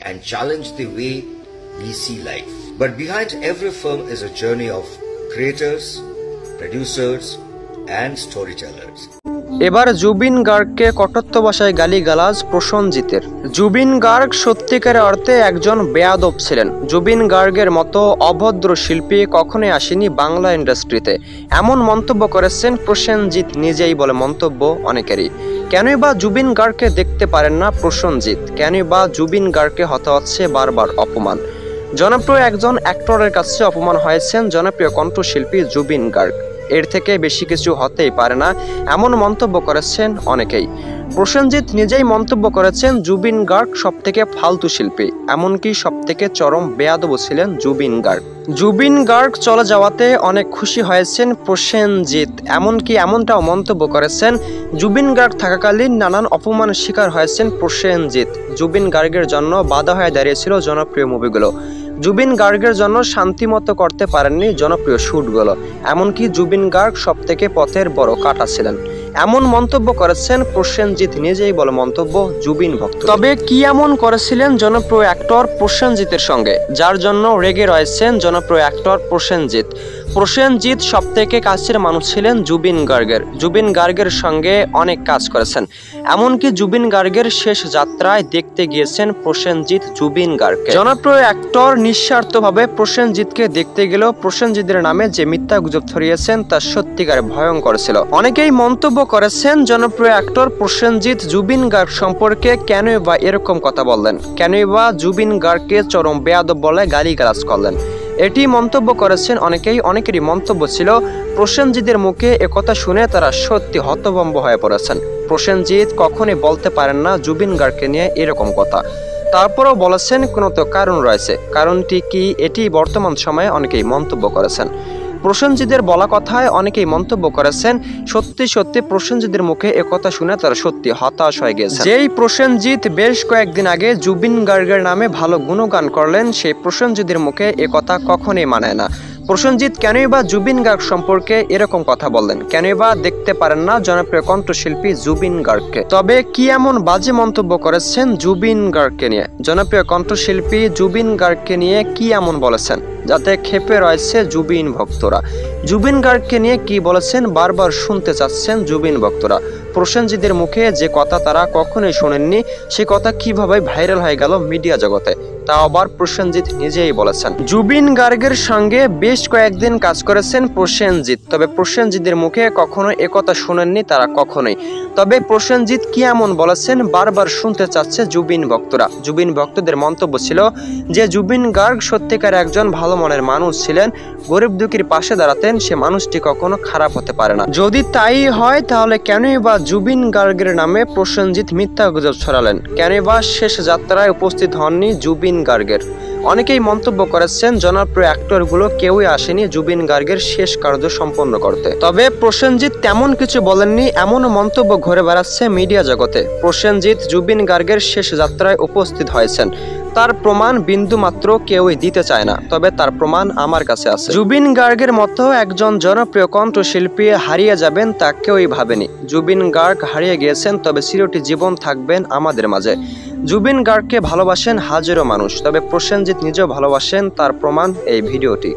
and challenge the way we see life. But behind every film is a journey of creators, producers, and storytellers. এবার জুবিন গার্গকে কটূক্ত ভাষায় গালিগালাজ প্রসেনজিতের। জুবিন গার্গ সত্যিকার অর্থে একজন বেয়াদব ছিলেন। জুবিন গার্গের মতো অভদ্র শিল্পী কখনোই আসেনি বাংলা ইন্ডাস্ট্রিতে, এমন মন্তব্য করেছেন প্রসেনজিৎ নিজেই বলে মন্তব্য অনেকেরই। কেনই বা জুবিন গার্গকে দেখতে পারেন না প্রসেনজিৎ? কেনই বা জুবিন গার্গকে হতে হচ্ছে বারবার অপমান? জনপ্রিয় একজন অ্যাক্টরের কাছে অপমান হয়েছেন জনপ্রিয় কণ্ঠশিল্পী জুবিন গার্গ। এর থেকে বেশি কিছু হতেই পারে না, এমন মন্তব্য করেছেন অনেকেই। প্রসেনজিৎ নিজেই মন্তব্য করেছেন জুবিন গার্গ সবথেকে ফালতু শিল্পী, এমনকি সবথেকে চরম বেয়াদব ছিলেন জুবিন গার্গ। জুবিন গার্গ চলে যাওয়াতে অনেক খুশি হয়েছেন প্রসেনজিৎ, এমনকি এমনটাও মন্তব্য করেছেন জুবিন গার্গ থাকাকালীন নানান অপমানের শিকার হয়েছেন প্রসেনজিৎ। জুবিন গার্গের জন্য বাধা হয়ে দাঁড়িয়েছিল জনপ্রিয় মুভিগুলো। জুবিন গার্গের জন্য শান্তিমতো করতে পারেননি জনপ্রিয় শ্যুটগুলো, এমনকি জুবিন গার্গ সবথেকে পথের বড় কাঁটা ছিলেন, এমন মন্তব্য করেছেন প্রসেনজিৎ নিজেই বলে মন্তব্য জুবিন ভক্ত। তবে কি এমন করেছিলেন জনপ্রিয় অ্যাক্টর প্রসেনজিতের সঙ্গে যার জন্য রেগে রয়েছেন জনপ্রিয় অ্যাক্টর প্রসেনজিৎ? প্রসেনজিৎ সবথেকে কাছের মানুষ ছিলেন জুবিন গার্গের। জুবিন গার্গের সঙ্গে অনেক কাজ করেছেন, এমনকি জুবিন গার্গের শেষ যাত্রায় দেখতে গিয়েছেন প্রসেনজিৎ জুবিন গার্গকে। জনপ্রিয় অ্যাক্টর নিঃস্বার্থভাবে প্রসেনজিৎকে দেখতে গেলেও প্রসেনজিতের নামে যে মিথ্যা গুজব ছড়িয়েছেন তা সত্যিকার ভয়ঙ্কর ছিল। অনেকেই মন্তব্য করেছেন জনপ্রিয় অ্যাক্টর প্রসেনজিৎ জুবিন গার্গ সম্পর্কে কেনই বা এরকম কথা বললেন, কেনই বা জুবিন গার্গকে চরম বেয়াদব বলে গালিগালাজ করলেন। এটি মন্তব্য করেছেন অনেকেই। অনেকেরই মন্তব্য ছিল প্রসেনজিতের মুখে একথা শুনে তারা সত্যি হতভম্ব হয়ে পড়েছেন। প্রসেনজিৎ কখনোই বলতে পারেন না জুবিন গার্গকে নিয়ে এরকম কথা, তারপরেও বলেছেন কোনো তো কারণ রয়েছে। কারণটি কি, এটি বর্তমান সময়ে অনেকেই মন্তব্য করেছেন। প্রসেনজিতের বলা কথায় অনেকেই মন্তব্য করেছেন সত্যি সত্যি প্রসেনজিতের মুখে একথা শুনে তারা সত্যি হতাশ হয়ে গেছে। যেই প্রসেনজিৎ বেশ কয়েকদিন আগে জুবিন গার্গের নামে ভালো গুণগান করলেন, সেই প্রসেনজিতের মুখে একথা কখনোই মানায় না। প্রসেনজিৎ কেনই বা জুবিন গার্গ সম্পর্কে এরকম কথা বললেন? কেনই বা দেখতে পারেন না জনপ্রিয় কণ্ঠশিল্পী জুবিন গার্গকে? তবে কি এমন বাজে মন্তব্য করেছেন জুবিন গার্গকে নিয়ে? জনপ্রিয় কণ্ঠশিল্পী জুবিন গার্গকে নিয়ে কি এমন বলেছেন যাতে ক্ষেপে রয়েছে জুবিন ভক্তরা? জুবিন গার্গকে নিয়ে কি বলেছেন বারবার শুনতে চাচ্ছেন জুবিন ভক্তরা। প্রসেনজিতের মুখে যে কথা তারা কখনোই শোনেননি, সে কথা কিভাবে ভাইরাল হয়ে গেল মিডিয়া জগতে, তা আবার প্রসেনজিৎ নিজেই বলেছেন। জুবিন গার্গের সঙ্গে বেশ কয়েকদিন কাজ করেছেন প্রসেনজিৎ, তবে প্রসেনজিতের মুখে কখনো একথা শোনেননি তারা কখনোই। তবে প্রসেনজিৎ কি এমন বলেছেন বারবার শুনতে চাচ্ছে জুবিন ভক্তরা। জুবিন ভক্তদের মন্তব্য ছিল যে জুবিন গার্গ সত্যিকার একজন ভালো মনের মানুষ ছিলেন, গরিব দুঃখীর পাশে দাঁড়াতেন, সে মানুষটি কখনো খারাপ হতে পারে না। যদি তাই হয় তাহলে কেনই বা জুবিন গার্গের নামে প্রসেনজিৎ মিথ্যা গুজব ছড়ালেন? কেনই বা শেষ যাত্রায় উপস্থিত হননি জুবিন গার্গের? অনেকেই মন্তব্য করেছেন জনপ্রিয় অ্যাক্টরগুলো কেউই আসেনি জুবিন গার্গের শেষ কার্য সম্পন্ন করতে। তবে প্রসেনজিৎ তেমন কিছু বলেননি, এমন মন্তব্য ঘুরে বেড়াচ্ছে মিডিয়া জগতে। প্রসেনজিৎ জুবিন গার্গের শেষ যাত্রায় উপস্থিত হয়েছেন, তার প্রমাণ বিন্দু মাত্র কেউই দিতে চায় না, তবে তার প্রমাণ আমার কাছে আছে। জুবিন গার্গের মতো একজন জনপ্রিয় কণ্ঠশিল্পী হারিয়ে যাবেন তা কেউই ভাবেনি। জুবিন গার্গ হারিয়ে গিয়েছেন, তবে চিরটি জীবন থাকবেন আমাদের মাঝে। জুবিন গার্গকে ভালোবাসেন হাজারো মানুষ, তবে প্রসেনজিৎ নিজেও ভালোবাসেন, তার প্রমাণ এই ভিডিওটি।